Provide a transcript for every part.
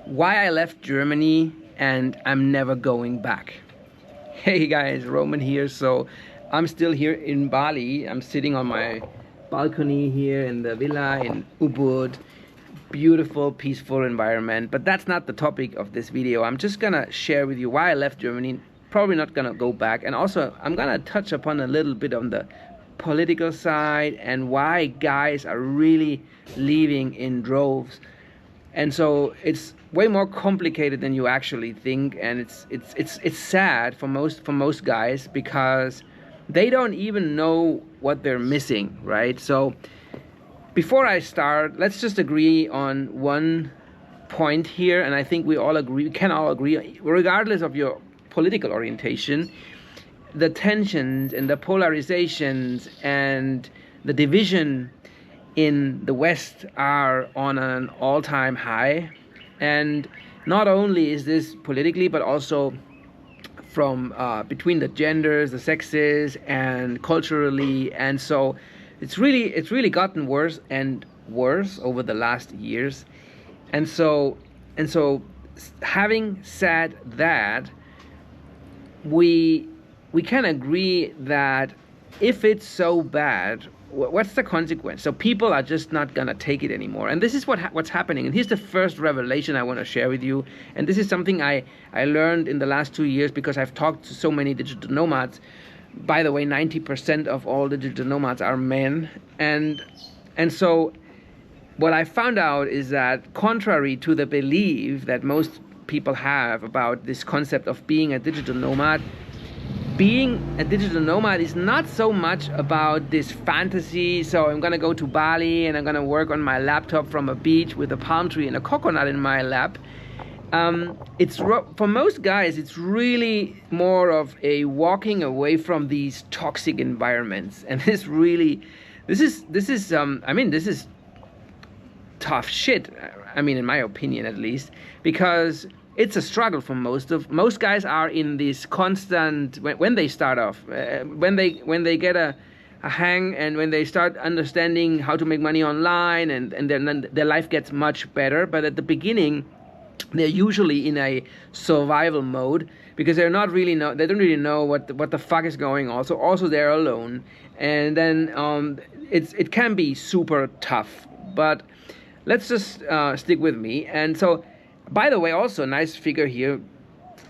Why I left Germany and I'm never going back. Hey guys, Roman here. So I'm still here in Bali. I'm sitting on my balcony here in the villa in Ubud. Beautiful, peaceful environment. But that's not the topic of this video. I'm just gonna share with you why I left Germany. Probably not gonna go back. And also I'm gonna touch upon a little bit on the political side and why guys are really leaving in droves. And so it's way more complicated than you actually think, and it's sad for most guys because they don't even know what they're missing, right? So before I start, let's just agree on one point here, and I think we can all agree, regardless of your political orientation, the tensions and the polarizations and the division in the West are on an all-time high. And not only is this politically, but also from between the genders, the sexes, and culturally. And so it's really gotten worse and worse over the last years. And so having said that, we can agree that if it's so bad, what's the consequence? So people are just not gonna take it anymore, and this is what's happening. And here's the first revelation I want to share with you. And this is something I learned in the last 2 years because I've talked to so many digital nomads. By the way, 90% of all digital nomads are men, and so what I found out is that contrary to the belief that most people have about this concept of being a digital nomad, being a digital nomad is not so much about this fantasy. So I'm gonna go to Bali and I'm gonna work on my laptop from a beach with a palm tree and a coconut in my lap. For most guys, it's really more of a walking away from these toxic environments. And this is tough shit. I mean, in my opinion, at least, because it's a struggle for most guys are in this constant when they start off, when they get a hang and when they start understanding how to make money online, and then their life gets much better. But at the beginning, they're usually in a survival mode because they don't really know what the fuck is going on. Also they're alone, and then it can be super tough. But let's just stick with me. And so, by the way, also nice figure here,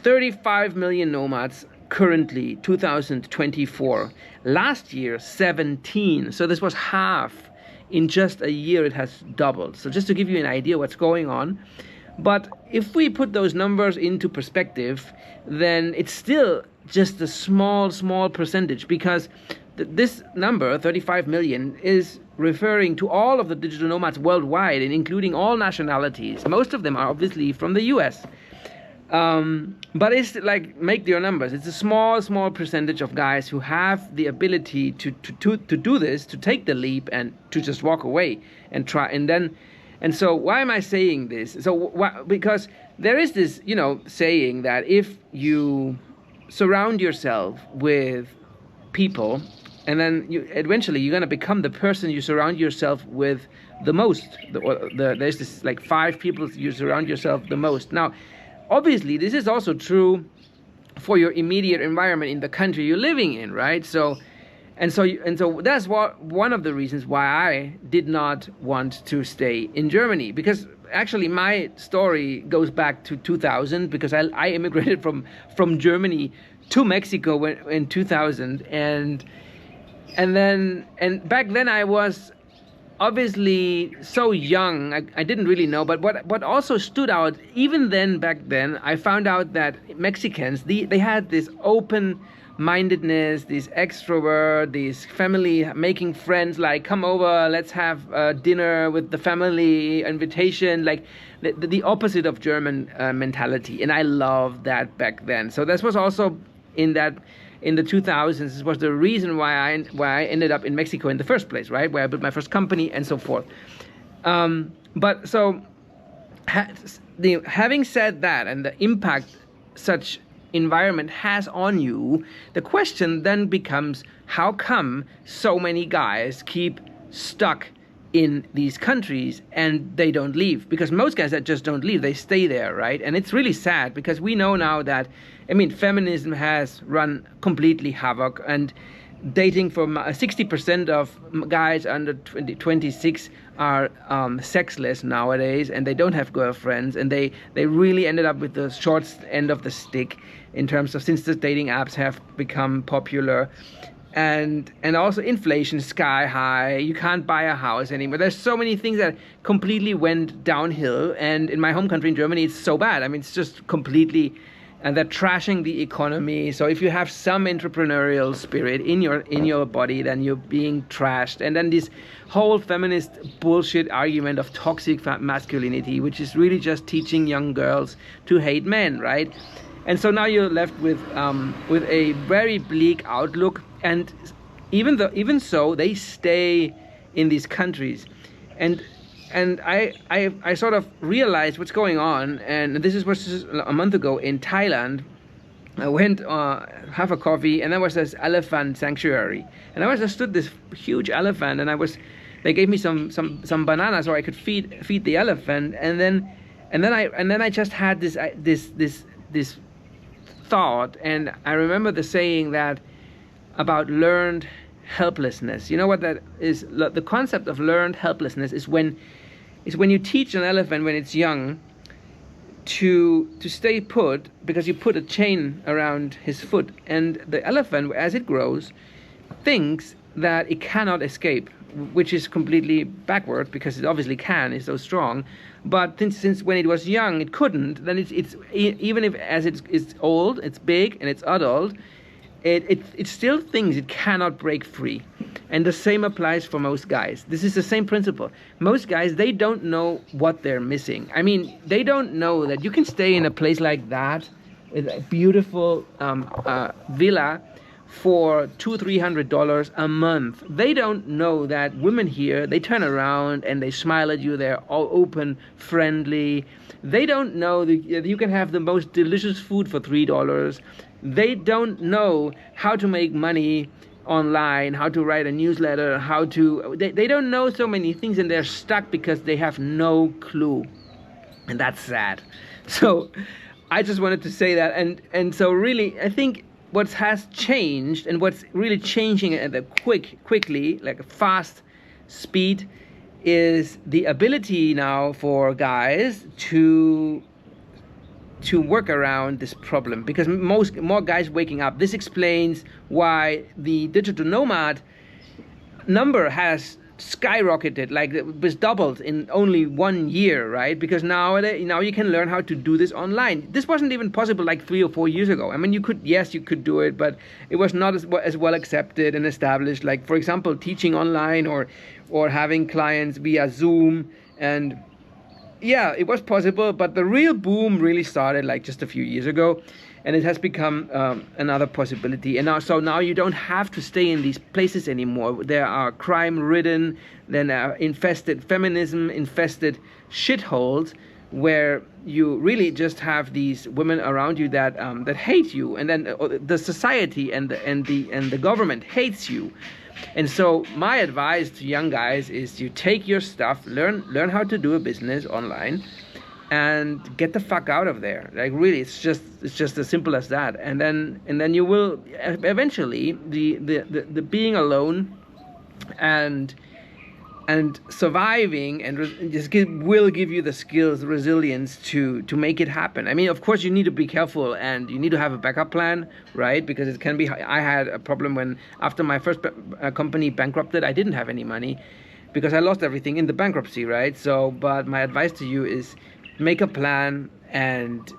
35 million nomads currently, 2024. Last year, 17. So this was half. In just a year, it has doubled. So just to give you an idea what's going on. But if we put those numbers into perspective, then it's still just a small percentage, because this number, 35 million, is referring to all of the digital nomads worldwide, and including all nationalities. Most of them are obviously from the US. But it's like, make your numbers. It's a small percentage of guys who have the ability to do this, to take the leap and to just walk away and try. And so why am I saying this? Because there is this, saying that if you surround yourself with people, and then eventually you're going to become the person you surround yourself with the most. There's this like 5 people you surround yourself the most. Now, obviously, this is also true for your immediate environment in the country you're living in, right? So that's one of the reasons why I did not want to stay in Germany, because actually my story goes back to 2000, because I immigrated from Germany to Mexico in 2000, and back then I was obviously so young, I didn't really know. But what also stood out, even then, back then, I found out that Mexicans, they had this open-mindedness, this extrovert, this family making friends, like, come over, let's have dinner with the family, invitation, like the opposite of German mentality. And I loved that back then. So this was also in the 2000s, this was the reason why I ended up in Mexico in the first place, right? Where I built my first company and so forth. But so, having said that, and the impact such environment has on you, the question then becomes, how come so many guys keep stuck in these countries, and they don't leave, because most guys that just don't leave, they stay there, right? And it's really sad, because we know now that, I mean, feminism has run completely havoc, and dating from 60% of guys under 26 are sexless nowadays, and they don't have girlfriends, and they really ended up with the short end of the stick in terms of, since the dating apps have become popular. And also inflation sky high. You can't buy a house anymore. There's so many things that completely went downhill. And in my home country in Germany, it's so bad. I mean, it's just completely, and they're trashing the economy. So if you have some entrepreneurial spirit in your body, then you're being trashed. And then this whole feminist bullshit argument of toxic masculinity, which is really just teaching young girls to hate men, right? And so now you're left with a very bleak outlook. And even so, they stay in these countries, and I sort of realized what's going on. And this was a month ago in Thailand. I went have a coffee, and there was this elephant sanctuary, and I just stood this huge elephant, and they gave me some bananas so I could feed the elephant, and then I just had this thought, and I remember the saying that about learned helplessness. You know what that is? The concept of learned helplessness is when you teach an elephant when it's young to stay put, because you put a chain around his foot, and the elephant, as it grows, thinks that it cannot escape, which is completely backward, because it obviously can, it's so strong. But since when it was young it couldn't, then it's even if as it's old, it's big, and it's adult, it still thinks it cannot break free. And the same applies for most guys. This is the same principle. Most guys, they don't know what they're missing. I mean, they don't know that you can stay in a place like that, with a beautiful villa, for $200-300 a month. They don't know that women here, they turn around and they smile at you. They're all open, friendly. They don't know that you can have the most delicious food for $3. They don't know how to make money online, how to write a newsletter, they don't know so many things, and they're stuck because they have no clue. And that's sad. So I just wanted to say that. And so really, I think what has changed, and what's really changing at a quickly, like a fast speed, is the ability now for guys to work around this problem, because more guys waking up. This explains why the digital nomad number has skyrocketed, like it was doubled in only 1 year, right? Because now you can learn how to do this online. This wasn't even possible like 3 or 4 years ago. I mean, you could do it, but it was not as well accepted and established. Like, for example, teaching online or having clients via Zoom. And yeah, it was possible, but the real boom really started like just a few years ago, and it has become another possibility. And now you don't have to stay in these places anymore. There are crime-ridden, then infested, feminism-infested shitholes, where you really just have these women around you that hate you, and then the society and the government hates you. And so my advice to young guys is you take your stuff, learn how to do a business online, and get the fuck out of there. Like, really, it's just as simple as that. And then you will eventually, the being alone and surviving will give you the skills, the resilience to make it happen. I mean, of course, you need to be careful, and you need to have a backup plan, right? Because it can be. I had a problem when, after my first company bankrupted, I didn't have any money because I lost everything in the bankruptcy, right? So, but my advice to you is make a plan and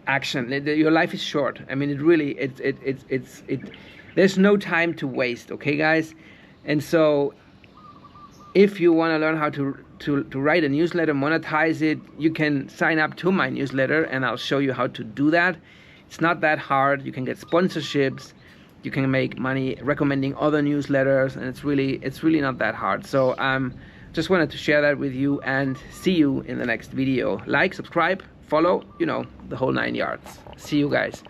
action. Your life is short. I mean, there's no time to waste, okay, guys? And so, if you want to learn how to write a newsletter, monetize it, you can sign up to my newsletter, and I'll show you how to do that. It's not that hard. You can get sponsorships. You can make money recommending other newsletters, and it's really not that hard. So just wanted to share that with you, and see you in the next video. Like, subscribe, follow, the whole 9 yards. See you guys.